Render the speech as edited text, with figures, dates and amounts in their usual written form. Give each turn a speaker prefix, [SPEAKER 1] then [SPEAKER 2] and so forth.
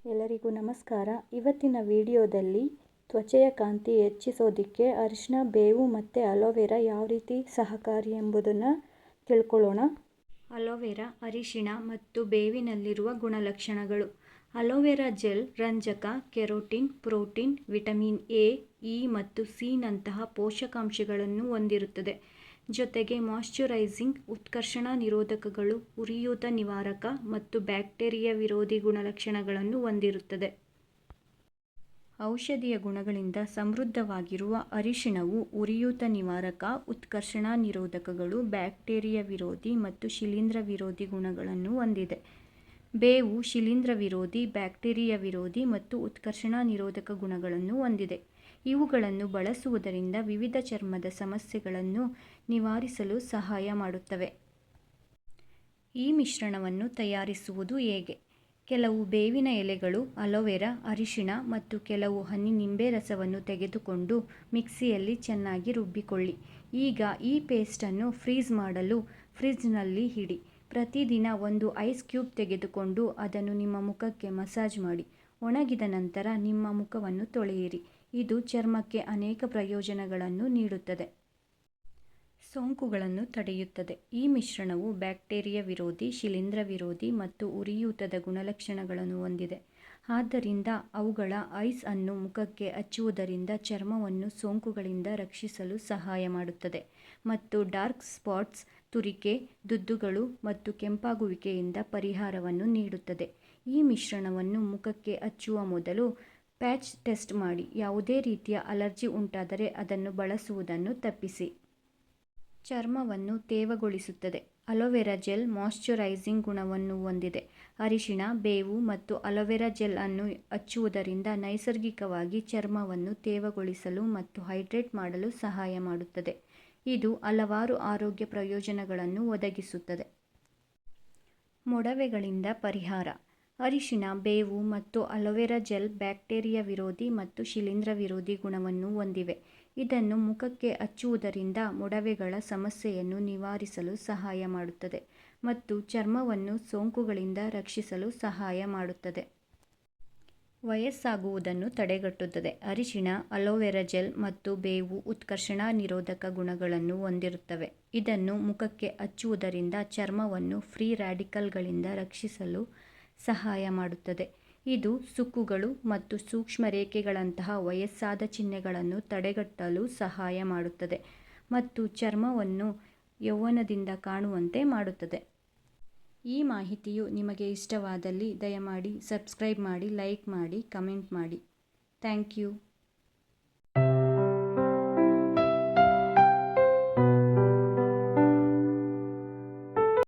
[SPEAKER 1] ಎಲ್ಲರಿಗೂ ನಮಸ್ಕಾರ. ಇವತ್ತಿನ ವಿಡಿಯೋದಲ್ಲಿ ತ್ವಚೆಯ ಕಾಂತಿ ಹೆಚ್ಚಿಸೋದಕ್ಕೆ ಅರಿಶಿನ, ಬೇವು ಮತ್ತು ಅಲೋವೆರಾ ಯಾವ ರೀತಿ ಸಹಕಾರಿ ಎಂಬುದನ್ನು ತಿಳ್ಕೊಳ್ಳೋಣ. ಅಲೋವೆರಾ, ಅರಿಶಿನ ಮತ್ತು ಬೇವಿನಲ್ಲಿರುವ ಗುಣಲಕ್ಷಣಗಳು. ಅಲೋವೆರಾ ಜೆಲ್ ರಂಜಕ, carotene, protein, vitamin A, E ಮತ್ತು ಸಿ ನಂತಹ ಪೋಷಕಾಂಶಗಳನ್ನು ಹೊಂದಿರುತ್ತದೆ. ಜೊತೆಗೆ ಮಾಯ್ಶ್ಚರೈಸಿಂಗ್, ಉತ್ಕರ್ಷಣ ನಿರೋಧಕಗಳು, ಉರಿಯೂತ ನಿವಾರಕ ಮತ್ತು ಬ್ಯಾಕ್ಟೀರಿಯಾ ವಿರೋಧಿ ಗುಣಲಕ್ಷಣಗಳನ್ನು ಹೊಂದಿರುತ್ತದೆ. ಔಷಧೀಯ ಗುಣಗಳಿಂದ ಸಮೃದ್ಧವಾಗಿರುವ ಅರಿಶಿಣವು ಉರಿಯೂತ ನಿವಾರಕ, ಉತ್ಕರ್ಷಣ ನಿರೋಧಕಗಳು, ಬ್ಯಾಕ್ಟೀರಿಯಾ ವಿರೋಧಿ ಮತ್ತು ಶಿಲೀಂಧ್ರ ವಿರೋಧಿ ಗುಣಗಳನ್ನು ಹೊಂದಿದೆ. ಬೇವು ಶಿಲೀಂಧ್ರ ವಿರೋಧಿ, ಬ್ಯಾಕ್ಟೀರಿಯಾ ವಿರೋಧಿ ಮತ್ತು ಉತ್ಕರ್ಷಣ ನಿರೋಧಕ ಗುಣಗಳನ್ನು ಹೊಂದಿದೆ. ಇವುಗಳನ್ನು ಬಳಸುವುದರಿಂದ ವಿವಿಧ ಚರ್ಮದ ಸಮಸ್ಯೆಗಳನ್ನು ನಿವಾರಿಸಲು ಸಹಾಯ ಮಾಡುತ್ತವೆ. ಈ ಮಿಶ್ರಣವನ್ನು ತಯಾರಿಸುವುದು ಹೇಗೆ? ಕೆಲವು ಬೇವಿನ ಎಲೆಗಳು, ಅಲೋವೆರಾ, ಅರಿಶಿಣ ಮತ್ತು ಕೆಲವು ಹನಿ ನಿಂಬೆ ರಸವನ್ನು ತೆಗೆದುಕೊಂಡು ಮಿಕ್ಸಿಯಲ್ಲಿ ಚೆನ್ನಾಗಿ ರುಬ್ಬಿಕೊಳ್ಳಿ. ಈಗ ಈ ಪೇಸ್ಟನ್ನು ಫ್ರೀಜ್ ಮಾಡಲು ಫ್ರಿಡ್ಜ್ನಲ್ಲಿ ಇಡಿ. ಪ್ರತಿದಿನ ಒಂದು ಐಸ್ ಕ್ಯೂಬ್ ತೆಗೆದುಕೊಂಡು ಅದನ್ನು ನಿಮ್ಮ ಮುಖಕ್ಕೆ ಮಸಾಜ್ ಮಾಡಿ. ಒಣಗಿದ ನಂತರ ನಿಮ್ಮ ಮುಖವನ್ನು ತೊಳೆಯಿರಿ. ಇದು ಚರ್ಮಕ್ಕೆ ಅನೇಕ ಪ್ರಯೋಜನಗಳನ್ನು ನೀಡುತ್ತದೆ. ಸೋಂಕುಗಳನ್ನು ತಡೆಯುತ್ತದೆ. ಈ ಮಿಶ್ರಣವು ಬ್ಯಾಕ್ಟೀರಿಯಾ ವಿರೋಧಿ, ಶಿಲೀಂಧ್ರ ವಿರೋಧಿ ಮತ್ತು ಉರಿಯೂತದ ಗುಣಲಕ್ಷಣಗಳನ್ನು ಹೊಂದಿದೆ. ಆದ್ದರಿಂದ ಅವುಗಳ ಐಸ್ ಅನ್ನು ಮುಖಕ್ಕೆ ಹಚ್ಚುವುದರಿಂದ ಚರ್ಮವನ್ನು ಸೋಂಕುಗಳಿಂದ ರಕ್ಷಿಸಲು ಸಹಾಯ ಮಾಡುತ್ತದೆ ಮತ್ತು ಡಾರ್ಕ್ ಸ್ಪಾಟ್ಸ್, ತುರಿಕೆ, ದುದ್ದುಗಳು ಮತ್ತು ಕೆಂಪಾಗುವಿಕೆಯಿಂದ ಪರಿಹಾರವನ್ನು ನೀಡುತ್ತದೆ. ಈ ಮಿಶ್ರಣವನ್ನು ಮುಖಕ್ಕೆ ಹಚ್ಚುವ ಮೊದಲು ಪ್ಯಾಚ್ ಟೆಸ್ಟ್ ಮಾಡಿ. ಯಾವುದೇ ರೀತಿಯ ಅಲರ್ಜಿ ಉಂಟಾದರೆ ಅದನ್ನು ಬಳಸುವುದನ್ನು ತಪ್ಪಿಸಿ. ಚರ್ಮವನ್ನು ತೇವಗೊಳಿಸುತ್ತದೆ. ಅಲೋವೆರಾ ಜೆಲ್ ಮಾಯ್ಶ್ಚರೈಸಿಂಗ್ ಗುಣವನ್ನು ಹೊಂದಿದೆ. ಅರಿಶಿಣ, ಬೇವು ಮತ್ತು ಅಲೋವೆರಾ ಜೆಲ್ ಅನ್ನು ಹಚ್ಚುವುದರಿಂದ ನೈಸರ್ಗಿಕವಾಗಿ ಚರ್ಮವನ್ನು ತೇವಗೊಳಿಸಲು ಮತ್ತು ಹೈಡ್ರೇಟ್ ಮಾಡಲು ಸಹಾಯ ಮಾಡುತ್ತದೆ. ಇದು ಹಲವಾರು ಆರೋಗ್ಯ ಪ್ರಯೋಜನಗಳನ್ನು ಒದಗಿಸುತ್ತದೆ. ಮೊಡವೆಗಳಿಂದ ಪರಿಹಾರ. ಅರಿಶಿಣ, ಬೇವು ಮತ್ತು ಅಲೋವೆರಾ ಜೆಲ್ ಬ್ಯಾಕ್ಟೀರಿಯಾ ವಿರೋಧಿ ಮತ್ತು ಶಿಲೀಂಧ್ರ ವಿರೋಧಿ ಗುಣವನ್ನು ಹೊಂದಿವೆ. ಇದನ್ನು ಮುಖಕ್ಕೆ ಹಚ್ಚುವುದರಿಂದ ಮೊಡವೆಗಳ ಸಮಸ್ಯೆಯನ್ನು ನಿವಾರಿಸಲು ಸಹಾಯ ಮಾಡುತ್ತದೆ ಮತ್ತು ಚರ್ಮವನ್ನು ಸೋಂಕುಗಳಿಂದ ರಕ್ಷಿಸಲು ಸಹಾಯ ಮಾಡುತ್ತದೆ. ವಯಸ್ಸಾಗುವುದನ್ನು ತಡೆಗಟ್ಟುತ್ತದೆ. ಅರಿಶಿಣ, ಅಲೋವೆರಾ ಜೆಲ್ ಮತ್ತು ಬೇವು ಉತ್ಕರ್ಷಣ ನಿರೋಧಕ ಗುಣಗಳನ್ನು ಹೊಂದಿರುತ್ತವೆ. ಇದನ್ನು ಮುಖಕ್ಕೆ ಹಚ್ಚುವುದರಿಂದ ಚರ್ಮವನ್ನು ಫ್ರೀ ರ್ಯಾಡಿಕಲ್ಗಳಿಂದ ರಕ್ಷಿಸಲು ಸಹಾಯ ಮಾಡುತ್ತದೆ. ಇದು ಸುಕ್ಕುಗಳು ಮತ್ತು ಸೂಕ್ಷ್ಮ ರೇಖೆಗಳಂತಹ ವಯಸ್ಸಾದ ಚಿಹ್ನೆಗಳನ್ನು ತಡೆಗಟ್ಟಲು ಸಹಾಯ ಮಾಡುತ್ತದೆ ಮತ್ತು ಚರ್ಮವನ್ನು ಯೌವನದಿಂದ ಕಾಣುವಂತೆ ಮಾಡುತ್ತದೆ. ಈ ಮಾಹಿತಿಯು ನಿಮಗೆ ಇಷ್ಟವಾದಲ್ಲಿ ದಯಮಾಡಿ ಸಬ್ಸ್ಕ್ರೈಬ್ ಮಾಡಿ, ಲೈಕ್ ಮಾಡಿ, ಕಮೆಂಟ್ ಮಾಡಿ. Thank you.